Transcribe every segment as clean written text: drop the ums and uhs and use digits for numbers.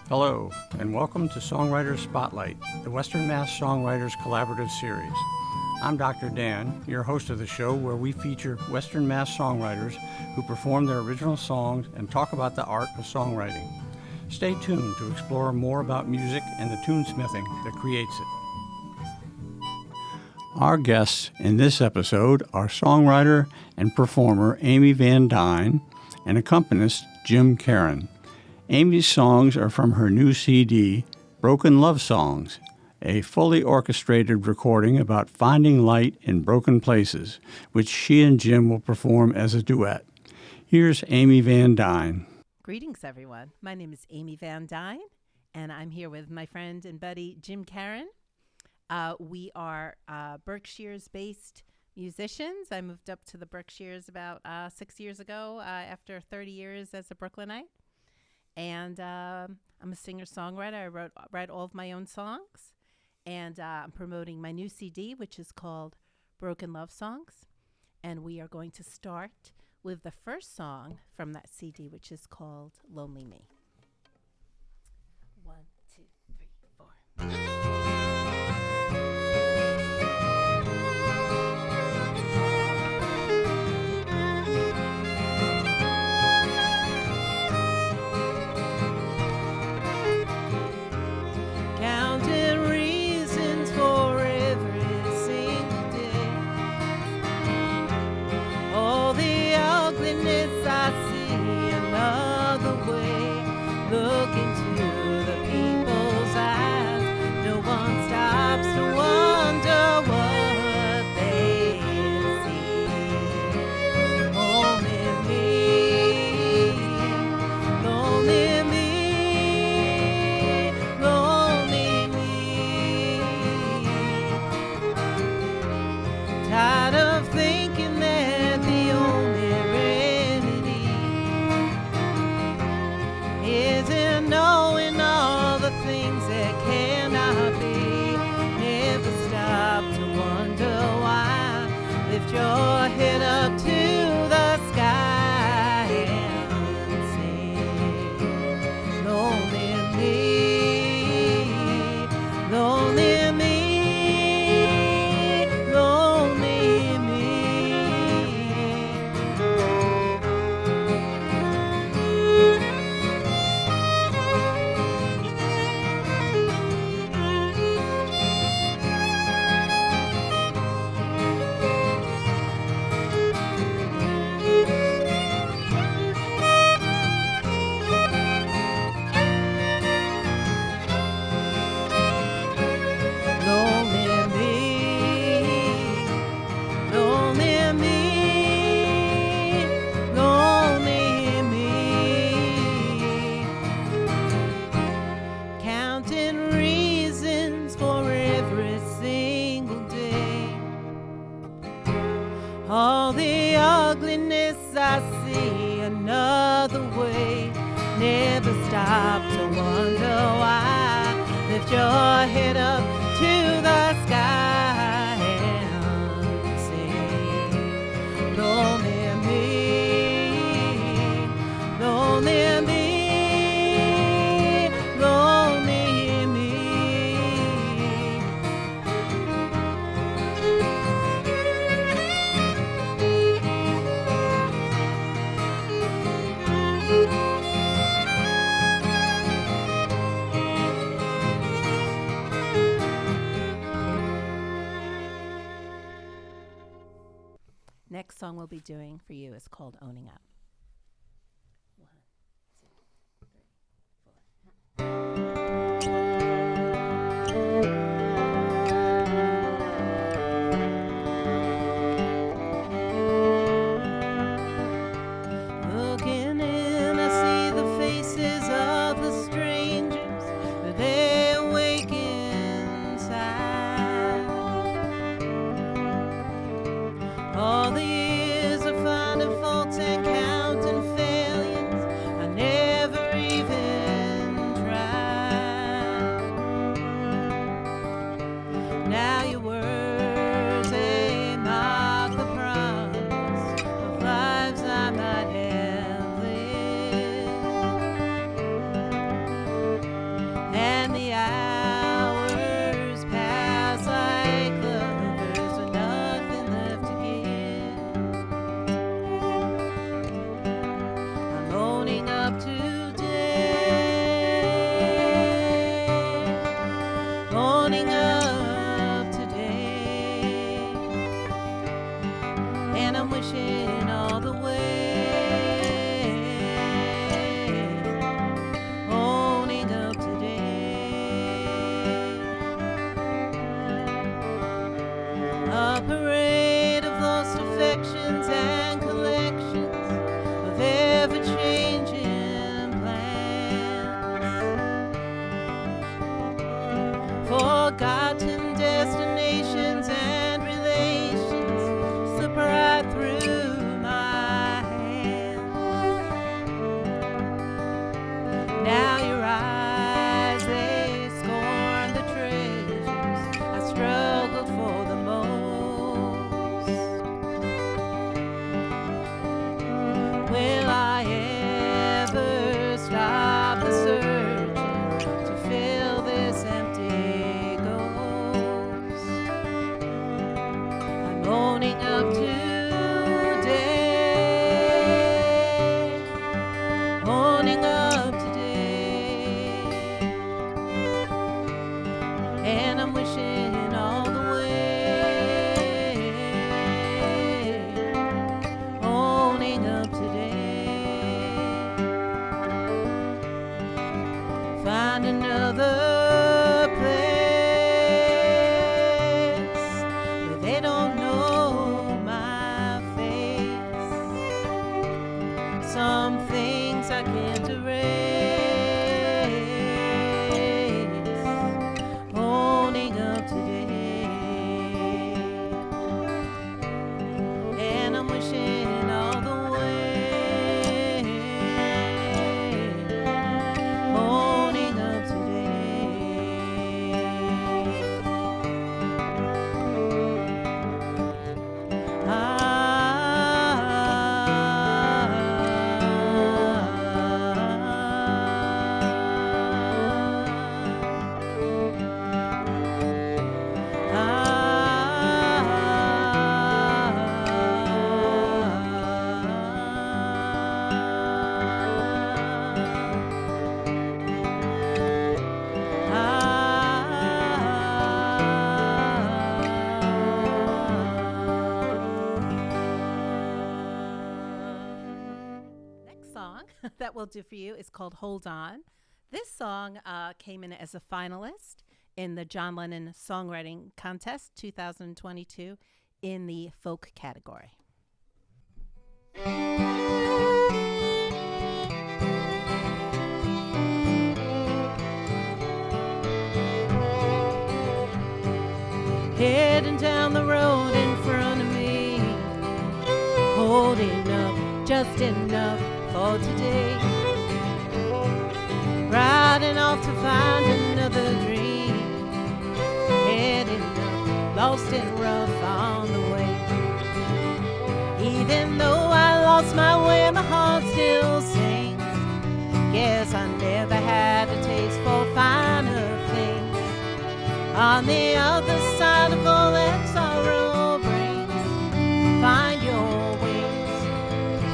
Hello, and welcome to Songwriters Spotlight, the Western Mass Songwriters Collaborative Series. I'm Dr. Dan, your host of the show, where we feature Western Mass songwriters who perform their original songs and talk about the art of songwriting. Stay tuned to explore more about music and the tunesmithing that creates it. Our guests in this episode are songwriter and performer Aimee Van Dyne and accompanist Jim Caron. Aimee's songs are from her new CD, Broken Love Songs, a fully orchestrated recording about finding light in broken places, which she and Jim will perform as a duet. Here's Aimee Van Dyne. Greetings, everyone. My name is Aimee Van Dyne, and I'm here with my friend and buddy Jim Caron. We are Berkshires-based musicians. I moved up to the Berkshires about 6 years ago after 30 years as a Brooklynite. And I'm a singer-songwriter. I write all of my own songs. And I'm promoting my new CD, which is called Broken Love Songs. And we are going to start with the first song from that CD, which is called Lonely Me. 1, 2, 3, 4. Look into the people's eyes. No one stops to wonder what they see. Only me, lonely me, lonely me. Tired of thinking that the only remedy isn't knowing all the things that cannot be. Never stop to wonder why. Lift your head up to the sky and sing. Lonely me, lonely me, lonely me. All the ugliness I see another way. Never stop to wonder why. Lift your head up to the sky and sing. Lonely me, lonely me, lonely me. Next song we'll be doing for you is called Owning Up. 1, 2, 3, 4. Looking in, I see the faces of the strangers, but they awake inside. All the years of finding faults and forgotten destinations and relations slip right through my hands. Now your eyes, they scorn the treasures I struggled for the most. Will I ever stop the search to fill this empty ghost? I'm owning up today, owning up today, and I'm wishing all the way, owning up today. Find another place where they don't know my face. Some things I can't erase, owning up today, and I'm wishing all the way, owning up Next song that we'll do for you is called Hold On. This song came in as a finalist in the John Lennon Songwriting Contest 2022 in the folk category. Heading down the road in front of me, holding up just enough for today, riding off to find another dream, heading up, lost and rough on the way. Even though I lost my way, my heart still sings. Guess I never had a taste for finer things. On the other side of all that sorrow brings, find your wings,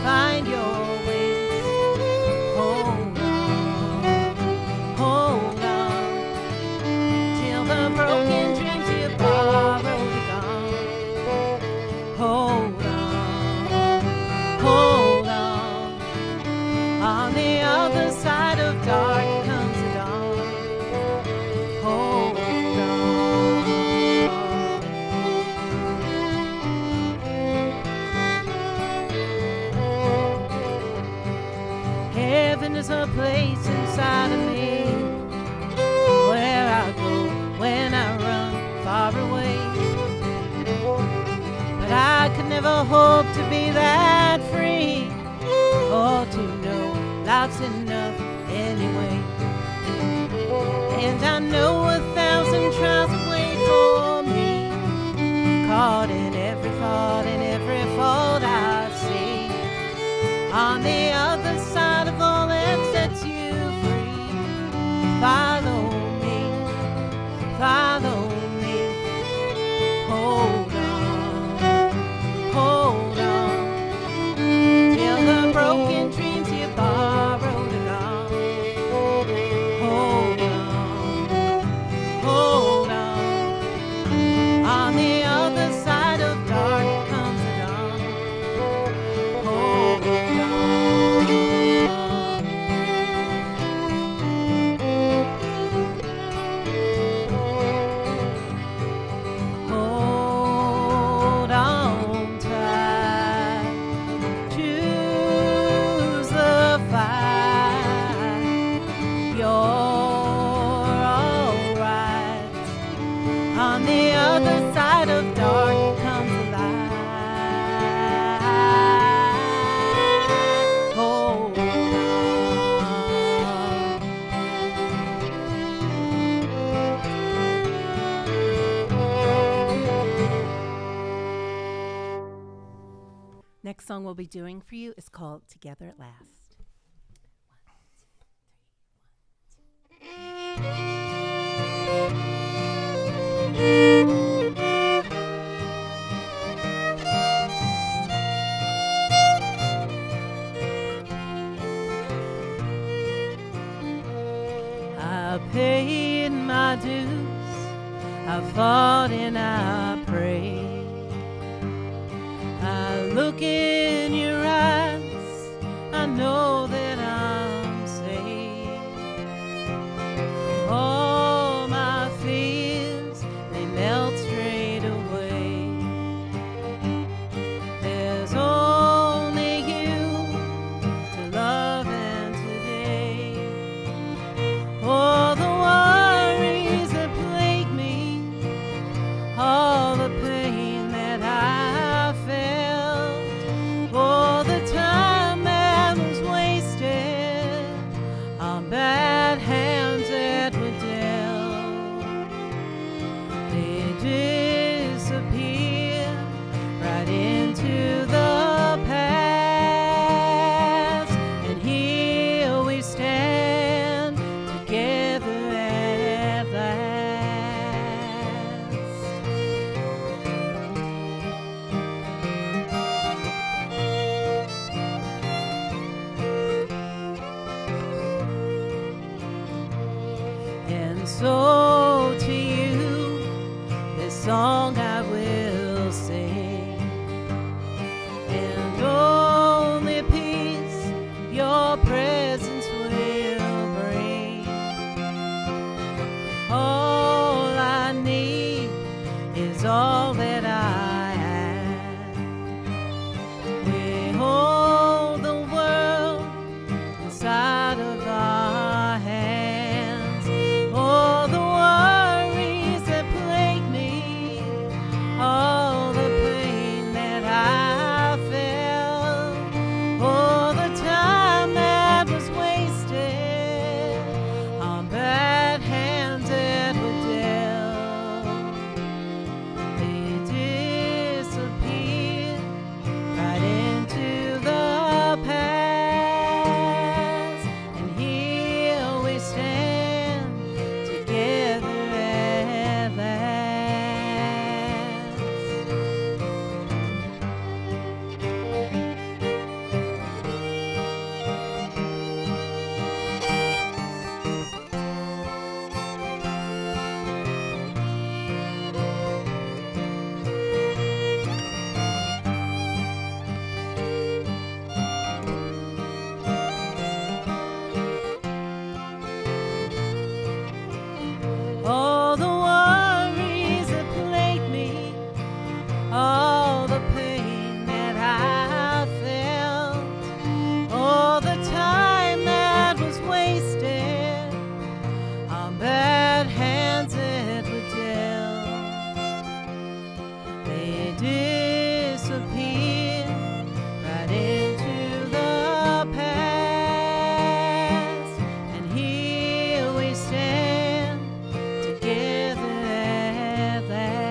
find your wings. Hold on, till the broken dreams you borrowed are gone. Hold on, on the other side of dark comes the dawn. Hold on. Heaven is a place inside of me, where I go when I run far away. But I could never hope to be that free, or to know life's enough anyway. And I know 1,000 trials await for me, caught in every fault and every fault I see. On the other side of all that sets you free, follow me, follow me. Hold on, till the broken dreams you borrowed are gone. Hold on, on the other side of dark comes the dawn. Hold on. Hold on tight to the fight. You're alright. other side of dark comes alive. Hold on. Next song we'll be doing for you is called Together at Last. I paid my dues, I fought and I prayed. I look in your eyes, I know that I'm saved. All my fears, they melt straight away. There's only you to love and today. All the worries that plague me, all the pain that I felt, all the time that was wasted on bad hands that were dealt, they disappear right into the past, and here we stand together at last. And so to you, this song I will sing, and only peace your presence will bring. All I need is all that I have. We hold the world inside of our hands. All the worries that plague me, all the pain that I felt, all the time that was wasted on bad hands that were dealt, they disappear right into the past, and here we stand together at last. All the worries that plague me, all the pain that I felt, all the time that was wasted on bad hands that were dealt, they disappear right into the past, and here we stand together at last.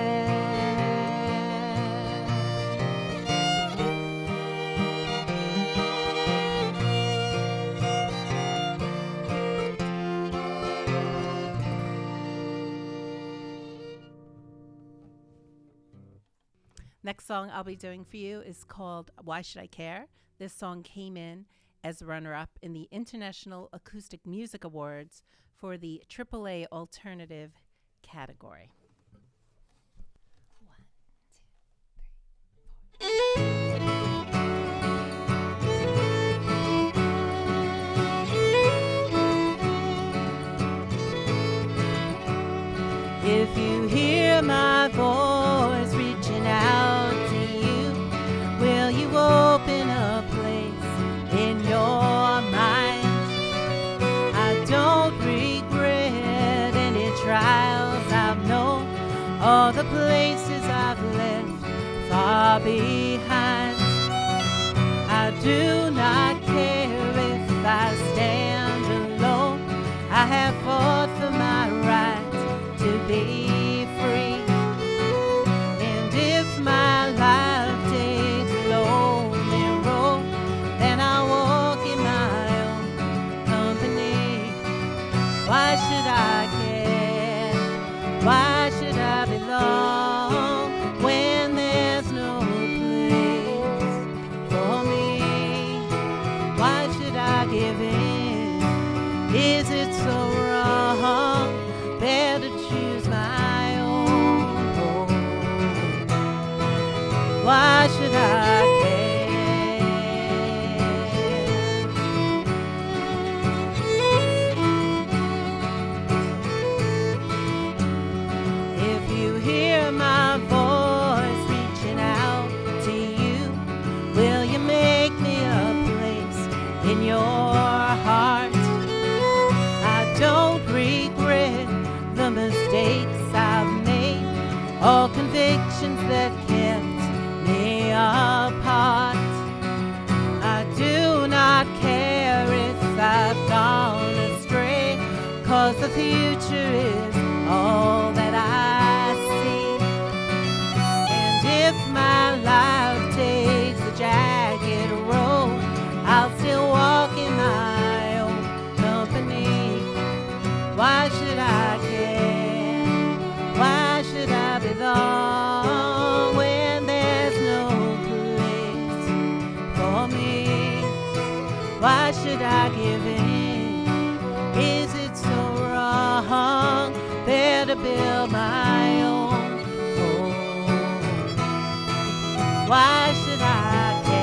Next song I'll be doing for you is called Why Should I Care? This song came in as runner-up in the International Acoustic Music Awards for the AAA Alternative category. If you hear my voice reaching out to you, will you open a place in your mind? I don't regret any trials I've known all the places I've left far behind. I do not care if I stand alone. I have fought for my right to be free. And if my life takes a lonely road, then I walk in my own company. Why should I care? Why should I belong when there's no place for me? Why should I give in? Is it so wrong? Better choose my own home. Why should I care? If you hear my voice reaching out to you, will you make me a place in your heart? I don't regret the mistakes I've made, or convictions that kept me apart. I do not care if I've gone astray, 'cause the future is all that I see. And if my life takes a jagged road, I'll still walk in my own company. Why should I care? Why should I belong when there's no place for me? Why should I give in? Is it so wrong? Better build my own home. Why should I care?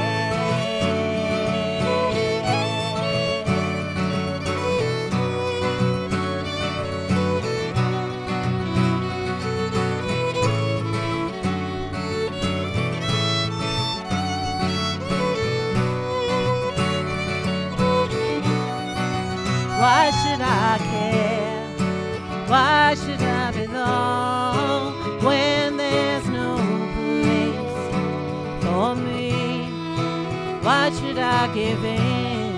Why should I care? Why should I belong when there's no place for me? Why should I give in?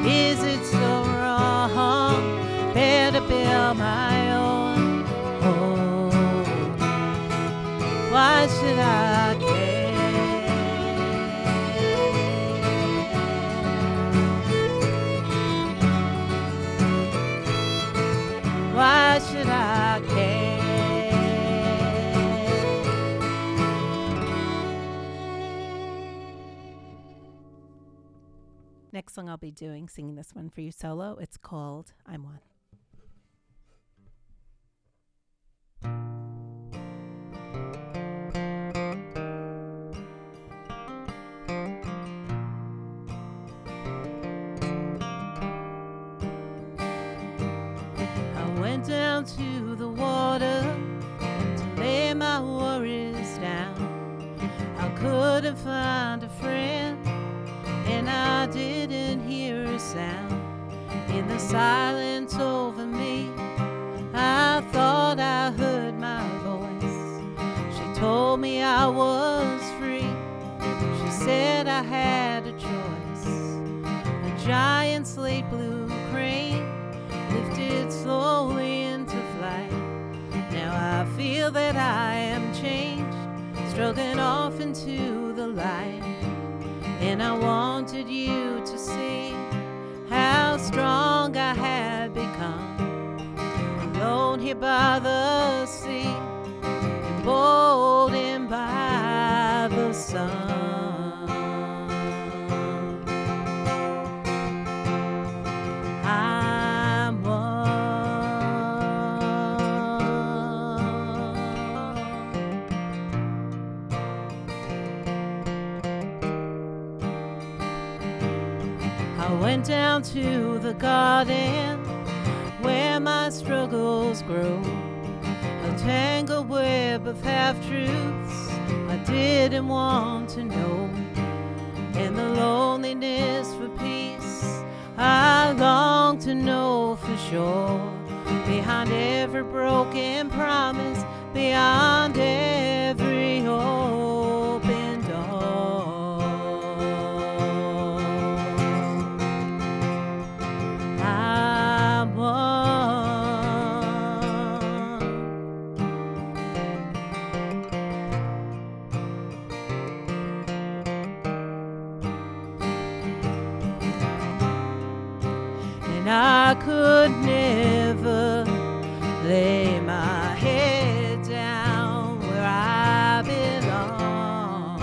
Is it so wrong? Better build my own home. Why should I care? Why should I care? Next song I'll be singing this one for you solo. It's called I'm One. Went down to the water to lay my worries down. I couldn't find a friend, and I didn't hear a sound. In the silence over me, I thought I heard my voice. She told me I was free. She said I had a choice. A giant slate blue crane lifted slowly into flight. Now I feel that I am changed, struggling off into the light. And I wanted you to see how strong I had become, alone here by the sea, emboldened by the sun. I went down to the garden where my struggles grow, a tangled web of half-truths I didn't want to know. In the loneliness for peace, I long to know for sure behind every broken promise, beyond every open door. I and I could never lay my head down where I belong.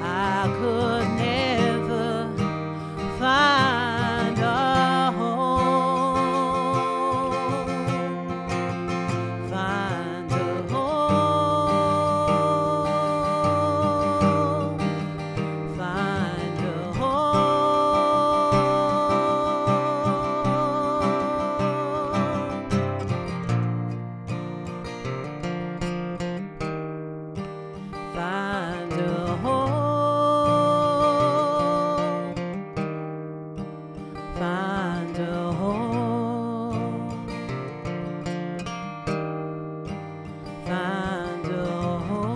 I could never find a home, find a home, find a find a home, find a home, find a home.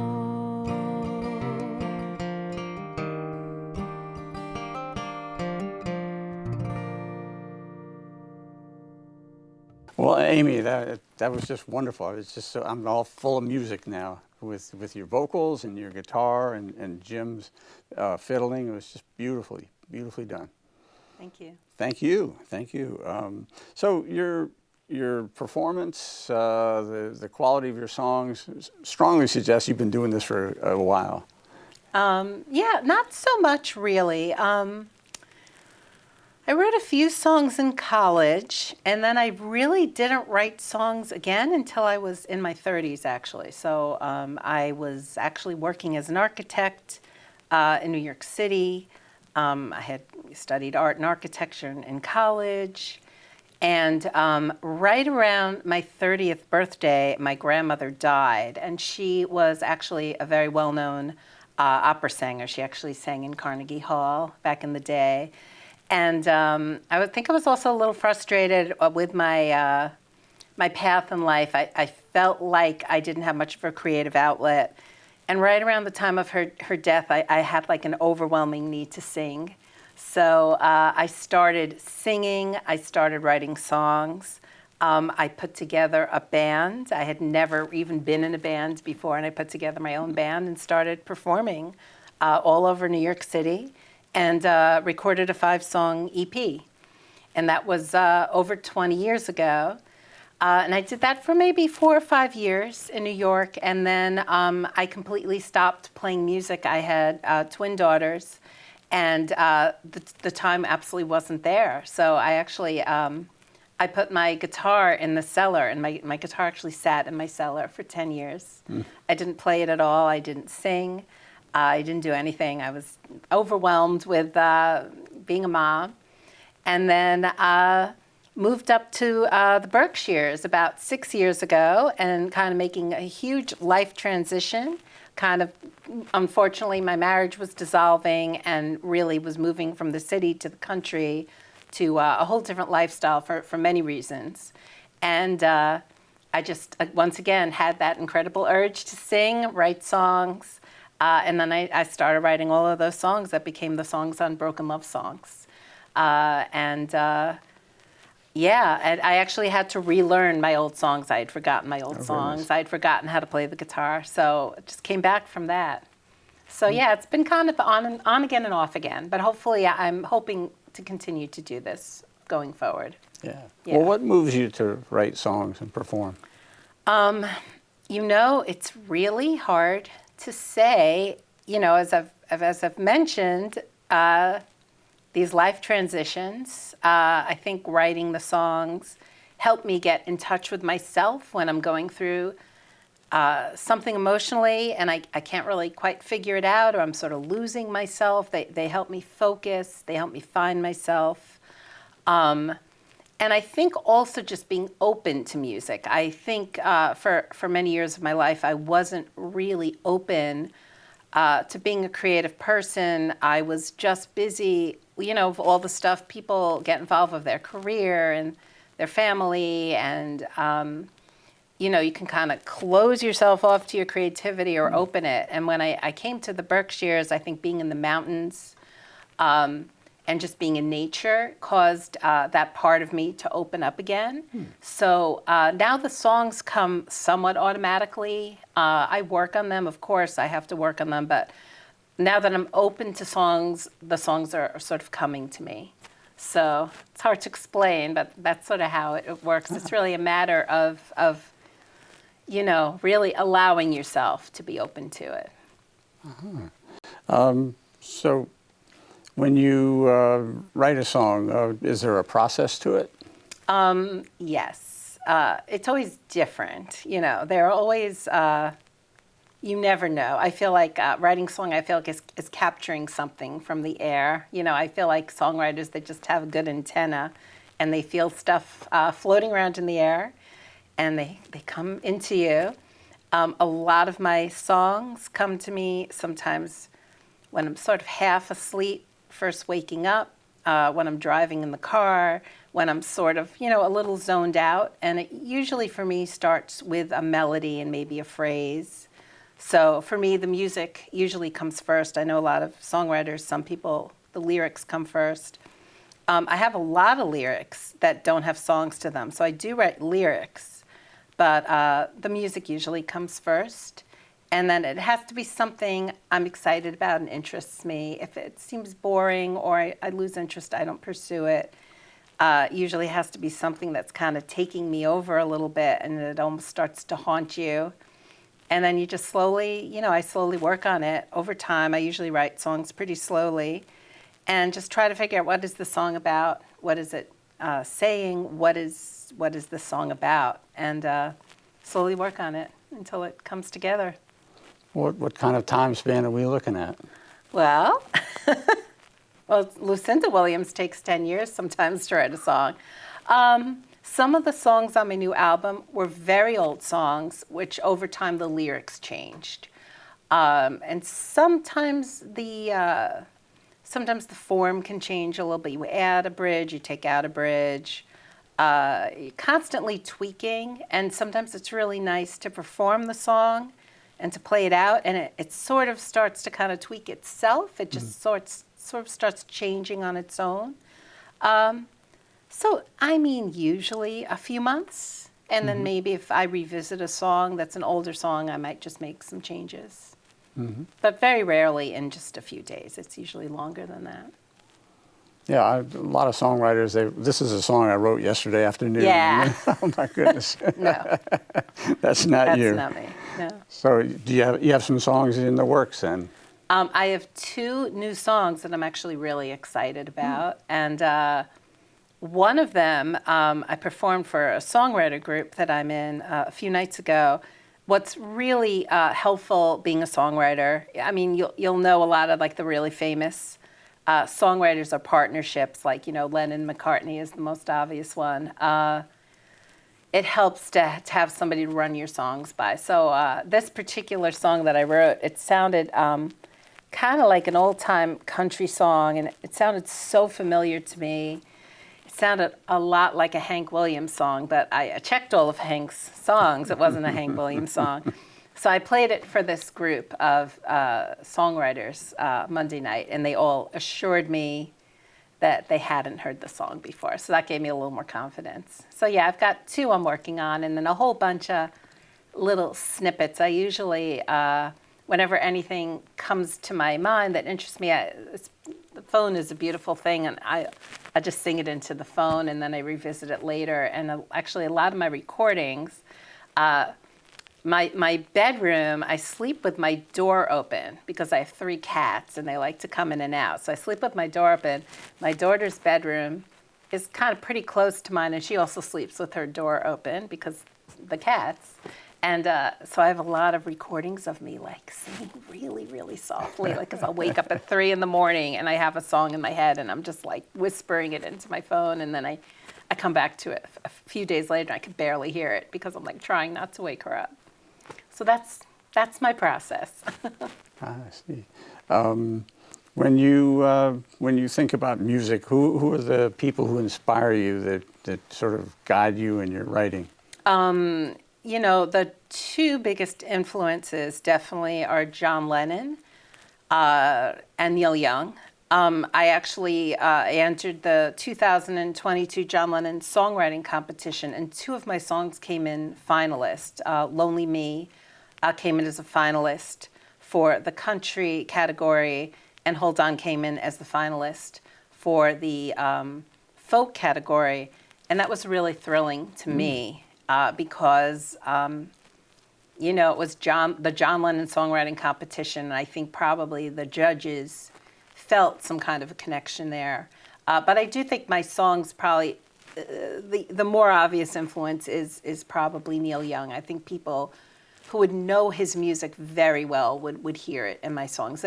Well, Amy, that was just wonderful. It's just so I'm all full of music now with your vocals and your guitar and Jim's fiddling. It was just beautifully done. Thank you. Thank you, thank you. So your performance, the quality of your songs strongly suggests you've been doing this for a while. Yeah, not so much really. I wrote a few songs in college, and then I really didn't write songs again until I was in my 30s, actually. So I was actually working as an architect in New York City. I had studied art and architecture in college. And right around my 30th birthday, my grandmother died. And she was actually a very well-known opera singer. She actually sang in Carnegie Hall back in the day. And I would think I was also a little frustrated with my my path in life. I felt like I didn't have much of a creative outlet. And right around the time of her death, I had like an overwhelming need to sing. So I started singing. I started writing songs. I put together a band. I had never even been in a band before, and I put together my own band and started performing all over New York City, and recorded a 5-song EP. And that was over 20 years ago. And I did that for maybe 4 or 5 years in New York, and then I completely stopped playing music. I had twin daughters, and the time absolutely wasn't there. So I actually, I put my guitar in the cellar, and my guitar actually sat in my cellar for 10 years. I didn't play it at all. I didn't sing. I didn't do anything. I was overwhelmed with being a mom. And then moved up to the Berkshires about 6 years ago, and kind of making a huge life transition. Kind of, unfortunately, my marriage was dissolving and really was moving from the city to the country to a whole different lifestyle for many reasons. And I just, once again, had that incredible urge to sing, write songs. And then I started writing all of those songs that became the songs on Broken Love Songs. Yeah, and I actually had to relearn my old songs. I had forgotten my old songs. Goodness. I had forgotten how to play the guitar. So it just came back from that. So yeah, it's been kind of on again and off again. But hopefully I'm hoping to continue to do this going forward. Yeah. Yeah. Well, what moves you to write songs and perform? You know, it's really hard to say. You know, as I've mentioned, these life transitions, I think writing the songs helped me get in touch with myself when I'm going through something emotionally and I can't really quite figure it out, or I'm sort of losing myself. They help me focus. They help me find myself. And I think also just being open to music. I think for many years of my life, I wasn't really open to being a creative person. I was just busy of all the stuff people get involved with their career and their family, and you can kind of close yourself off to your creativity or open it. And when I came to the Berkshires, I think being in the mountains and just being in nature caused that part of me to open up again. So now the songs come somewhat automatically. I work on them, of course, I have to work on them, but now that I'm open to songs, the songs are sort of coming to me. So it's hard to explain, but that's sort of how it works. It's really a matter of really allowing yourself to be open to it. So when you write a song, is there a process to it? Yes. It's always different. There are always, you never know. I feel like writing a song, is capturing something from the air. I feel like songwriters that just have a good antenna and they feel stuff floating around in the air and they come into you. A lot of my songs come to me sometimes when I'm sort of half asleep, first waking up, when I'm driving in the car, when I'm sort of, a little zoned out. And it usually for me starts with a melody and maybe a phrase. So for me, the music usually comes first. I know a lot of songwriters, some people, the lyrics come first. I have a lot of lyrics that don't have songs to them. So I do write lyrics, but the music usually comes first. And then it has to be something I'm excited about and interests me. If it seems boring or I lose interest, I don't pursue it. Usually has to be something that's kind of taking me over a little bit and it almost starts to haunt you. And then you just slowly, I slowly work on it over time. I usually write songs pretty slowly and just try to figure out what is the song about? What is it saying? What is the song about? And slowly work on it until it comes together. What kind of time span are we looking at? Well, Lucinda Williams takes 10 years sometimes to write a song. Some of the songs on my new album were very old songs, which over time the lyrics changed. And sometimes the form can change a little bit. You add a bridge, you take out a bridge. You're constantly tweaking, and sometimes it's really nice to perform the song and to play it out, and it sort of starts to kind of tweak itself. It just sort of starts changing on its own. So, usually a few months, and then maybe if I revisit a song that's an older song, I might just make some changes. But very rarely in just a few days. It's usually longer than that. Yeah, a lot of songwriters, this is a song I wrote yesterday afternoon. Yeah. Oh, my goodness. No. That's not you. That's not me, no. So do you have some songs in the works then? I have 2 new songs that I'm actually really excited about. And one of them I performed for a songwriter group that I'm in a few nights ago. What's really helpful being a songwriter, you'll know a lot of like the really famous songwriters are partnerships, like, Lennon McCartney is the most obvious one. It helps to have somebody to run your songs by. So this particular song that I wrote, it sounded kind of like an old-time country song, and it sounded so familiar to me. It sounded a lot like a Hank Williams song, but I checked all of Hank's songs. It wasn't a Hank Williams song. So I played it for this group of songwriters Monday night, and they all assured me that they hadn't heard the song before. So that gave me a little more confidence. So yeah, I've got 2 I'm working on, and then a whole bunch of little snippets. I usually, whenever anything comes to my mind that interests me, the phone is a beautiful thing, and I just sing it into the phone, and then I revisit it later. And actually, a lot of my recordings, my bedroom, I sleep with my door open because I have 3 cats and they like to come in and out. So I sleep with my door open. My daughter's bedroom is kind of pretty close to mine, and she also sleeps with her door open because the cats. And so I have a lot of recordings of me like singing really, really softly, like because I'll wake up at 3 in the morning and I have a song in my head and I'm just like whispering it into my phone, and then I come back to it a few days later and I can barely hear it because I'm like trying not to wake her up. So that's my process. I see. When you think about music, who are the people who inspire you that sort of guide you in your writing? The two biggest influences definitely are John Lennon and Neil Young. I actually entered the 2022 John Lennon songwriting competition, and two of my songs came in finalists. Lonely Me came in as a finalist for the country category, and Hold On came in as the finalist for the folk category. And that was really thrilling to me because, it was the John Lennon songwriting competition. And I think probably the judges felt some kind of a connection there. But I do think my songs probably, the more obvious influence is probably Neil Young. I think people who would know his music very well would hear it in my songs.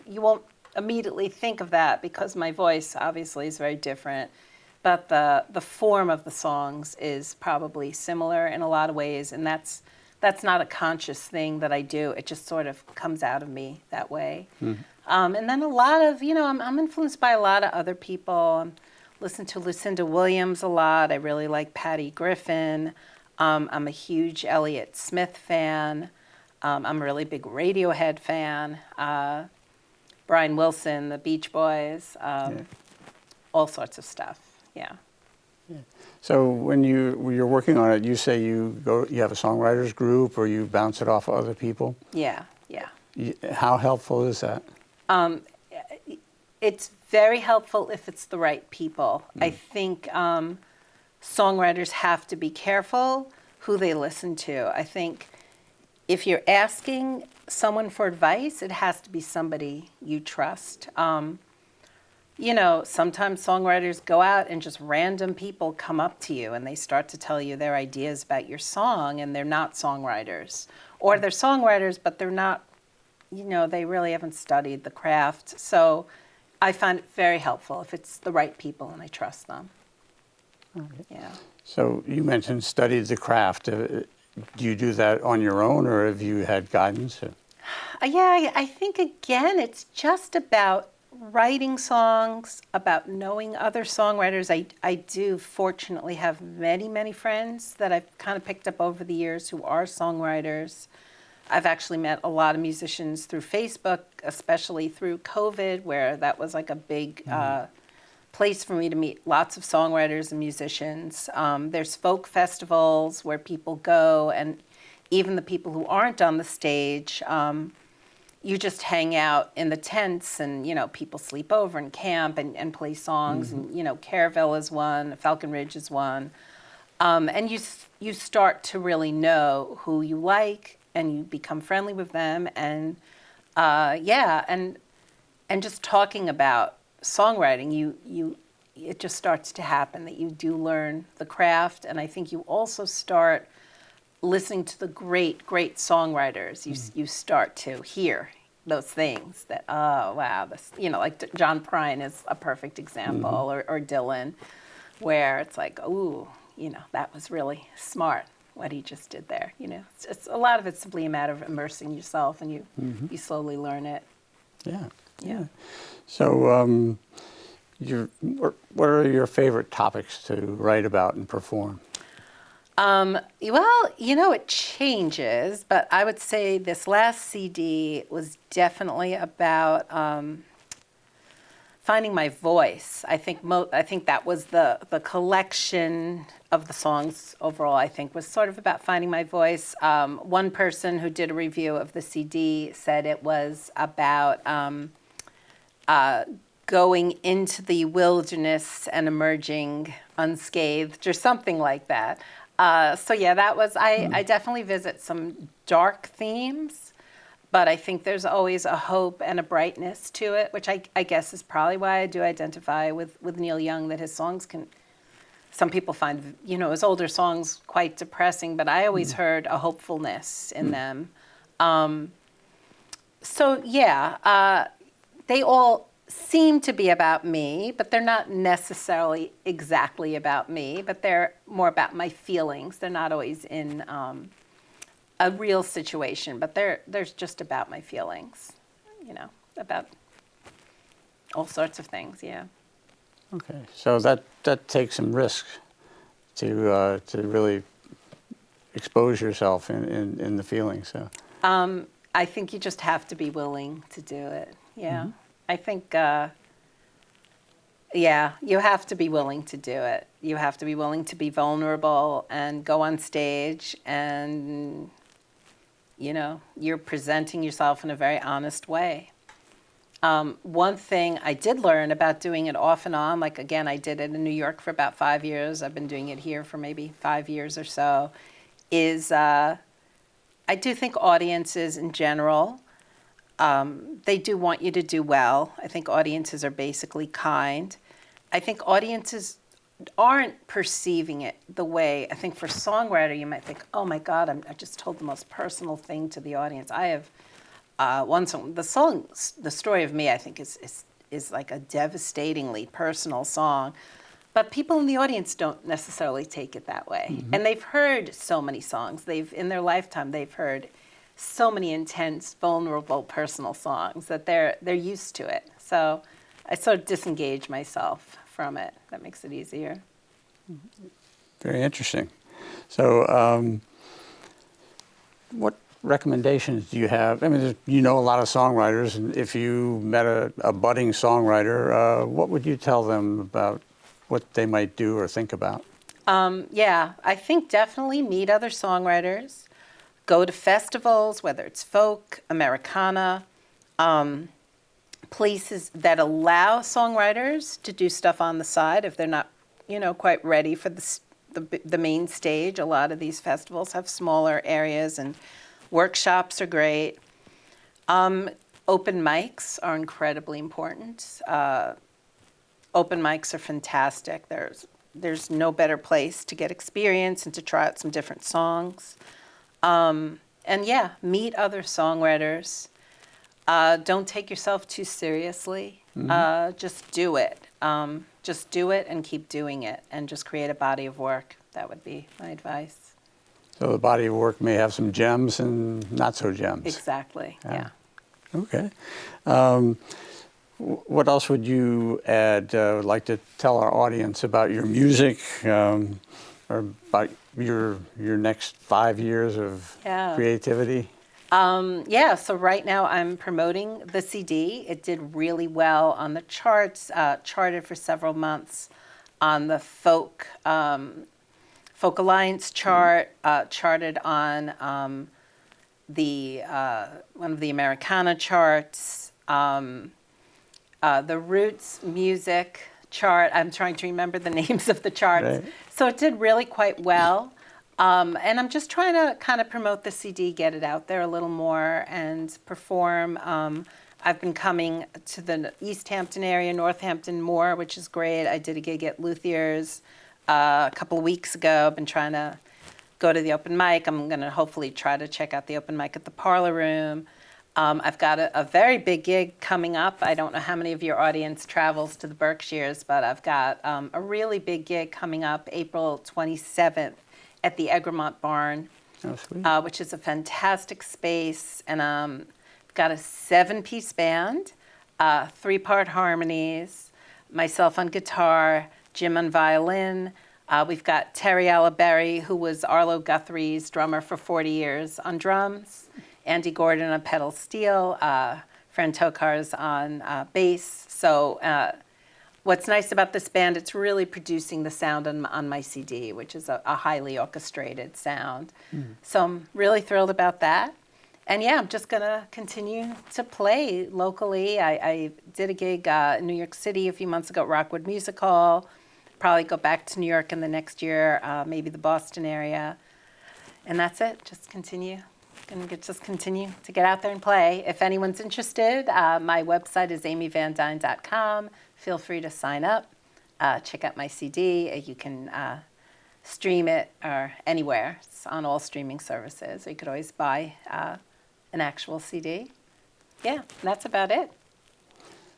You won't immediately think of that because my voice obviously is very different, but the form of the songs is probably similar in a lot of ways, and that's not a conscious thing that I do. It just sort of comes out of me that way. And then a lot of, I'm influenced by a lot of other people. Listen to Lucinda Williams a lot. I really like Patty Griffin. I'm a huge Elliott Smith fan. I'm a really big Radiohead fan. Brian Wilson, the Beach Boys, all sorts of stuff. Yeah. So when you're working on it, you say you have a songwriters group, or you bounce it off of other people? Yeah. How helpful is that? It's very helpful if it's the right people. I think songwriters have to be careful who they listen to. I think if you're asking someone for advice, it has to be somebody you trust. Sometimes songwriters go out and just random people come up to you and they start to tell you their ideas about your song, and they're not songwriters. Or they're songwriters, but they're not, they really haven't studied the craft. So I find it very helpful if it's the right people and I trust them. Okay. Yeah. So you mentioned studied the craft. Do you do that on your own, or have you had guidance? Yeah, I think, again, it's just about writing songs, about knowing other songwriters. I do fortunately have many, many friends that I've kind of picked up over the years who are songwriters. I've actually met a lot of musicians through Facebook, especially through COVID, where that was like a big place for me to meet lots of songwriters and musicians. There's folk festivals where people go, and even the people who aren't on the stage, you just hang out in the tents, and people sleep over and camp and play songs. And Caravelle is one, Falcon Ridge is one, and you start to really know who you like, and you become friendly with them, and and just talking about songwriting, it just starts to happen that you do learn the craft. And I think you also start listening to the great songwriters. You start to hear those things that, oh wow, this, like John Prine is a perfect example, or Dylan, where it's like, ooh, that was really smart what he just did there. It's a lot of it's simply a matter of immersing yourself, and you slowly learn it. Yeah. So what are your favorite topics to write about and perform? It changes, but I would say this last CD was definitely about finding my voice. I think that was the collection of the songs overall, I think, was sort of about finding my voice. One person who did a review of the CD said it was about going into the wilderness and emerging unscathed, or something like that. That was, I definitely visit some dark themes, but I think there's always a hope and a brightness to it, which I guess is probably why I do identify with Neil Young, that his songs some people find, his older songs quite depressing, but I always heard a hopefulness in them. They all seem to be about me, but they're not necessarily exactly about me, but they're more about my feelings. They're not always in a real situation, but there's just about my feelings, about all sorts of things, yeah. Okay, so that takes some risk to really expose yourself in the feeling. So I think you just have to be willing to do it. Yeah, I think yeah, you have to be willing to do it. You have to be willing to be vulnerable and go on stage, and you're presenting yourself in a very honest way. One thing I did learn about doing it off and on, like again, I did it in New York for about 5 years. I've been doing it here for maybe 5 years or so, is I do think audiences in general, they do want you to do well. I think audiences are basically kind. I think audiences aren't perceiving it the way, I think for a songwriter, you might think, oh my God, I just told the most personal thing to the audience. I have one song, The Story of Me, I think is like a devastatingly personal song, but people in the audience don't necessarily take it that way. And they've heard so many songs. In their lifetime, they've heard so many intense, vulnerable, personal songs that they're used to it. So I sort of disengage myself from it. That makes it easier. very interesting. So what recommendations do you have? I mean, you know a lot of songwriters, and if you met a budding songwriter, what would you tell them about what they might do or think about? Yeah, I think definitely meet other songwriters. Go to festivals, whether it's folk, Americana, places that allow songwriters to do stuff on the side if they're not, quite ready for the main stage. A lot of these festivals have smaller areas, and workshops are great. Open mics are incredibly important. Open mics are fantastic. There's no better place to get experience and to try out some different songs. And yeah, meet other songwriters. Don't take yourself too seriously. Just do it. Just do it and keep doing it, and just create a body of work. That would be my advice. So the body of work may have some gems and not so gems. Exactly, yeah. Okay. What else would you add, like to tell our audience about your music, or about your next 5 years of creativity? Yeah, so right now I'm promoting the CD. It did really well on the charts, charted for several months on the Folk Alliance chart, charted on the one of the Americana charts, the Roots music chart. I'm trying to remember the names of the charts. Right. So it did really quite well. And I'm just trying to kind of promote the CD, get it out there a little more, and perform. I've been coming to the Easthampton area, Northampton more, which is great. I did a gig at Luthier's a couple of weeks ago. I've been trying to go to the open mic. I'm going to hopefully try to check out the open mic at the Parlor Room. I've got a very big gig coming up. I don't know how many of your audience travels to the Berkshires, but I've got a really big gig coming up April 27th at the Egremont Barn, which is a fantastic space. And I've got a 7-piece band, 3-part harmonies, myself on guitar, Jim on violin. We've got Terry Alaberry, who was Arlo Guthrie's drummer for 40 years, on drums. Andy Gordon on pedal steel, Fran Tokar's on bass. So what's nice about this band, it's really producing the sound on my CD, which is a highly orchestrated sound. So I'm really thrilled about that. And yeah, I'm just going to continue to play locally. I did a gig in New York City a few months ago at Rockwood Music Hall. Probably go back to New York in the next year, maybe the Boston area. And that's it. Just continue. Just continue to get out there and play. If anyone's interested, my website is aimeevandyne.com. Feel free to sign up. Check out my CD. You can stream it or anywhere. It's on all streaming services. Or you could always buy an actual CD. Yeah, that's about it.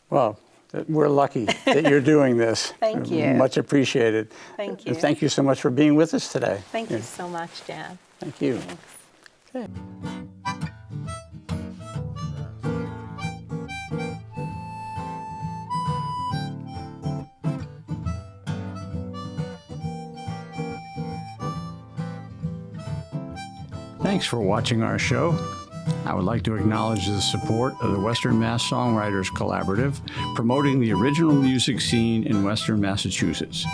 Well, we're lucky that you're doing this. Thank you. Much appreciated. Thank you. Thank you so much for being with us today. Thank you so much, Dan. Thank you. Thanks. Okay. Thanks for watching our show. I would like to acknowledge the support of the Western Mass Songwriters Collaborative, promoting the original music scene in Western Massachusetts.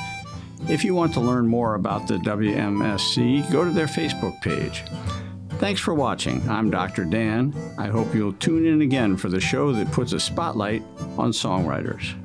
If you want to learn more about the WMSC, go to their Facebook page. Thanks for watching. I'm Dr. Dan. I hope you'll tune in again for the show that puts a spotlight on songwriters.